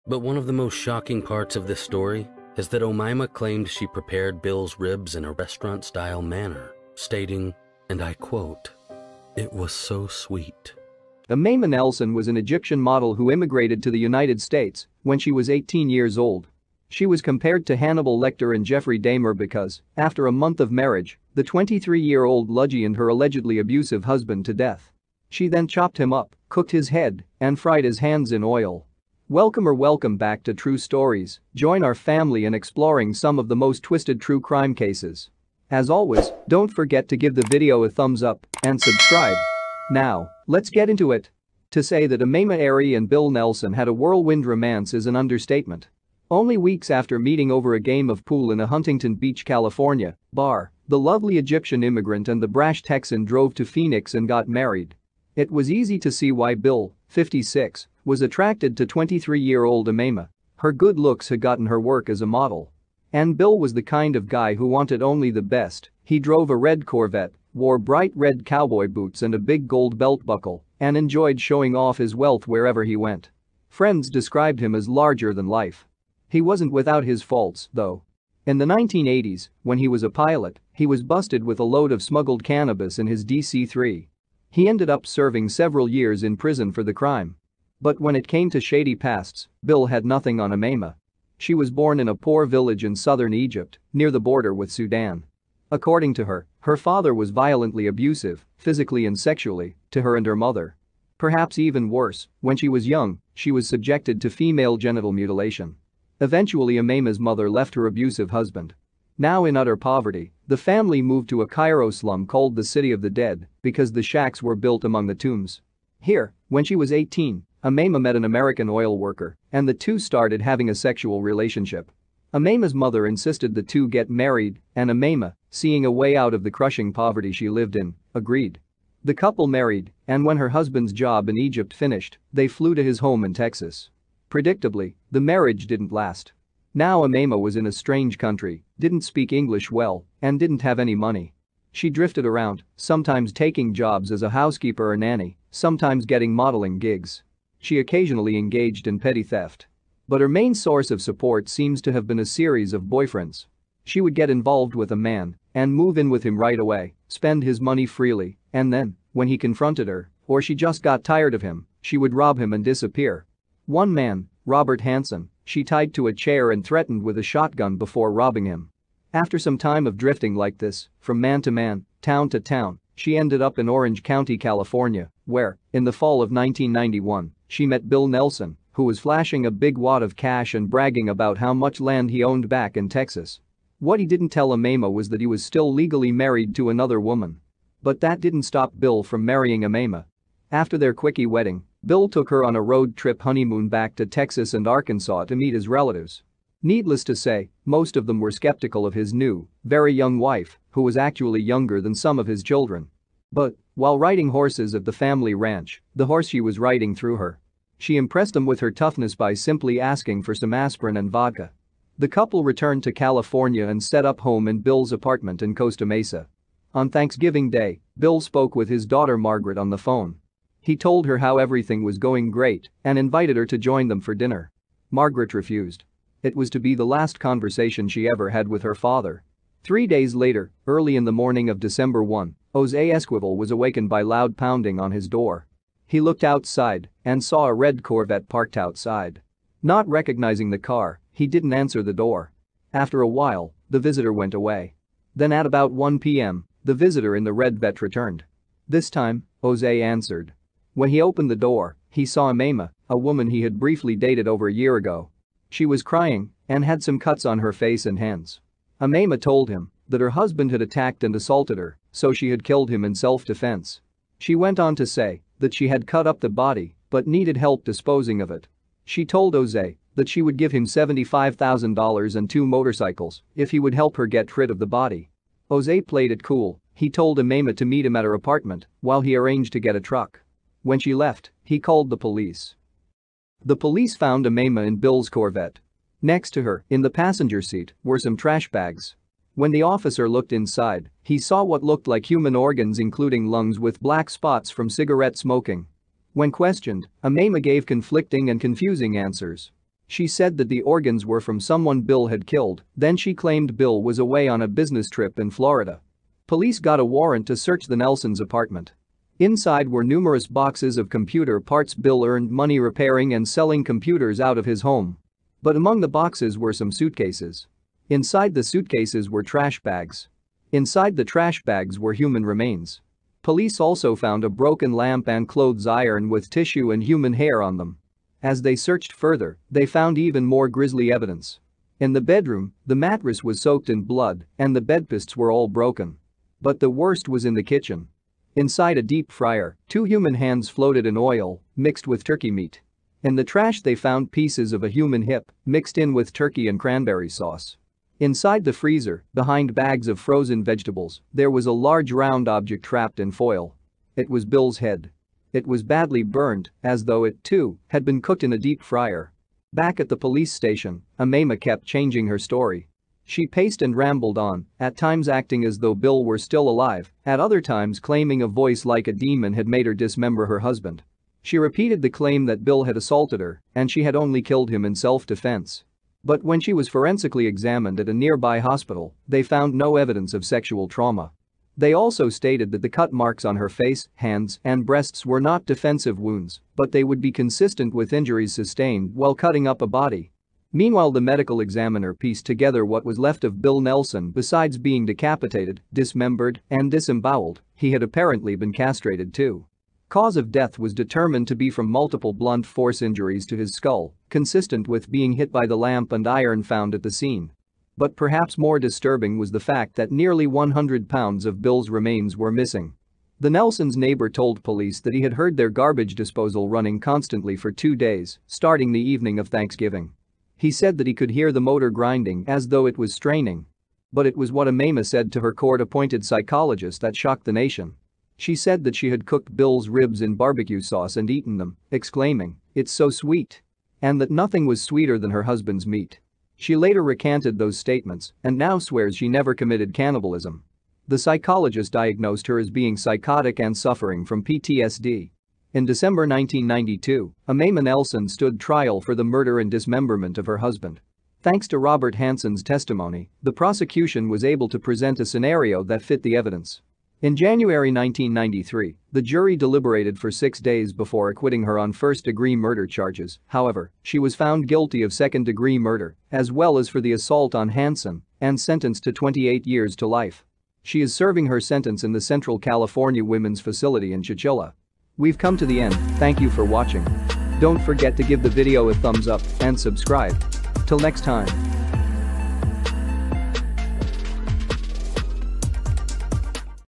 But one of the most shocking parts of this story is that Omaima claimed she prepared Bill's ribs in a restaurant-style manner, stating, and I quote, "It was so sweet." Omaima Nelson was an Egyptian model who immigrated to the United States when she was 18 years old. She was compared to Hannibal Lecter and Jeffrey Dahmer because, after a month of marriage, the 23-year-old bludgeoned her allegedly abusive husband to death. She then chopped him up, cooked his head, and fried his hands in oil. Welcome back to True Stories. Join our family in exploring some of the most twisted true crime cases. As always, don't forget to give the video a thumbs up and subscribe. Now, let's get into it. To say that Omaima Ari and Bill Nelson had a whirlwind romance is an understatement. Only weeks after meeting over a game of pool in a Huntington Beach, California bar, the lovely Egyptian immigrant and the brash Texan drove to Phoenix and got married. It was easy to see why Bill, 56, was attracted to 23-year-old Omaima. Her good looks had gotten her work as a model. And Bill was the kind of guy who wanted only the best. He drove a red Corvette, wore bright red cowboy boots and a big gold belt buckle, and enjoyed showing off his wealth wherever he went. Friends described him as larger than life. He wasn't without his faults, though. In the 1980s, when he was a pilot, he was busted with a load of smuggled cannabis in his DC-3. He ended up serving several years in prison for the crime. But when it came to shady pasts, Bill had nothing on Omaima. She was born in a poor village in southern Egypt, near the border with Sudan. According to her, her father was violently abusive, physically and sexually, to her and her mother. Perhaps even worse, when she was young, she was subjected to female genital mutilation. Eventually Omaima's mother left her abusive husband. Now in utter poverty, the family moved to a Cairo slum called the City of the Dead because the shacks were built among the tombs. Here, when she was 18, Omaima met an American oil worker, and the two started having a sexual relationship. Omaima's mother insisted the two get married, and Omaima, seeing a way out of the crushing poverty she lived in, agreed. The couple married, and when her husband's job in Egypt finished, they flew to his home in Texas. Predictably, the marriage didn't last. Now Omaima was in a strange country, didn't speak English well, and didn't have any money. She drifted around, sometimes taking jobs as a housekeeper or nanny, sometimes getting modeling gigs. She occasionally engaged in petty theft. But her main source of support seems to have been a series of boyfriends. She would get involved with a man and move in with him right away, spend his money freely, and then, when he confronted her, or she just got tired of him, she would rob him and disappear. One man, Robert Hansen, she tied to a chair and threatened with a shotgun before robbing him. After some time of drifting like this, from man to man, town to town, she ended up in Orange County, California, where, in the fall of 1991, she met Bill Nelson, who was flashing a big wad of cash and bragging about how much land he owned back in Texas. What he didn't tell Omaima was that he was still legally married to another woman. But that didn't stop Bill from marrying Omaima. After their quickie wedding, Bill took her on a road trip honeymoon back to Texas and Arkansas to meet his relatives. Needless to say, most of them were skeptical of his new, very young wife, who was actually younger than some of his children. But, while riding horses at the family ranch, the horse she was riding threw her. She impressed them with her toughness by simply asking for some aspirin and vodka. The couple returned to California and set up home in Bill's apartment in Costa Mesa. On Thanksgiving Day, Bill spoke with his daughter Margaret on the phone. He told her how everything was going great and invited her to join them for dinner. Margaret refused. It was to be the last conversation she ever had with her father. 3 days later, early in the morning of December 1, Jose Esquivel was awakened by loud pounding on his door. He looked outside and saw a red Corvette parked outside. Not recognizing the car, he didn't answer the door. After a while, the visitor went away. Then at about 1 p.m., the visitor in the red Vette returned. This time, Jose answered. When he opened the door, he saw Omaima, a woman he had briefly dated over a year ago. She was crying and had some cuts on her face and hands. Omaima told him that her husband had attacked and assaulted her, so she had killed him in self-defense. She went on to say that she had cut up the body but needed help disposing of it. She told Jose that she would give him $75,000 and 2 motorcycles if he would help her get rid of the body. Jose played it cool. He told Omaima to meet him at her apartment while he arranged to get a truck. When she left, he called the police. The police found Omaima in Bill's Corvette. Next to her, in the passenger seat, were some trash bags. When the officer looked inside, he saw what looked like human organs including lungs with black spots from cigarette smoking. When questioned, Omaima gave conflicting and confusing answers. She said that the organs were from someone Bill had killed, then she claimed Bill was away on a business trip in Florida. Police got a warrant to search the Nelsons' apartment. Inside were numerous boxes of computer parts. Bill earned money repairing and selling computers out of his home. But among the boxes were some suitcases. Inside the suitcases were trash bags. Inside the trash bags were human remains. Police also found a broken lamp and clothes iron with tissue and human hair on them. As they searched further, they found even more grisly evidence. In the bedroom, the mattress was soaked in blood and the bedposts were all broken. But the worst was in the kitchen. Inside a deep fryer, 2 human hands floated in oil, mixed with turkey meat. In the trash they found pieces of a human hip, mixed in with turkey and cranberry sauce. Inside the freezer, behind bags of frozen vegetables, there was a large round object wrapped in foil. It was Bill's head. It was badly burned, as though it, too, had been cooked in a deep fryer. Back at the police station, Amaima kept changing her story. She paced and rambled on, at times acting as though Bill were still alive, at other times claiming a voice like a demon had made her dismember her husband. She repeated the claim that Bill had assaulted her and she had only killed him in self-defense. But when she was forensically examined at a nearby hospital, they found no evidence of sexual trauma. They also stated that the cut marks on her face, hands, and breasts were not defensive wounds, but they would be consistent with injuries sustained while cutting up a body. Meanwhile, the medical examiner pieced together what was left of Bill Nelson. Besides being decapitated, dismembered, and disemboweled, he had apparently been castrated too. Cause of death was determined to be from multiple blunt force injuries to his skull, consistent with being hit by the lamp and iron found at the scene. But perhaps more disturbing was the fact that nearly 100 pounds of Bill's remains were missing. The Nelsons' neighbor told police that he had heard their garbage disposal running constantly for 2 days, starting the evening of Thanksgiving. He said that he could hear the motor grinding as though it was straining. But it was what Amaima said to her court-appointed psychologist that shocked the nation. She said that she had cooked Bill's ribs in barbecue sauce and eaten them, exclaiming, "It's so sweet." And that nothing was sweeter than her husband's meat. She later recanted those statements and now swears she never committed cannibalism. The psychologist diagnosed her as being psychotic and suffering from PTSD. In December 1992, Amaima Nelson stood trial for the murder and dismemberment of her husband. Thanks to Robert Hansen's testimony, the prosecution was able to present a scenario that fit the evidence. In January 1993, the jury deliberated for 6 days before acquitting her on first-degree murder charges. However, she was found guilty of second-degree murder, as well as for the assault on Hansen, and sentenced to 28 years to life. She is serving her sentence in the Central California Women's Facility in Chowchilla. We've come to the end, thank you for watching. Don't forget to give the video a thumbs up and subscribe. Till next time.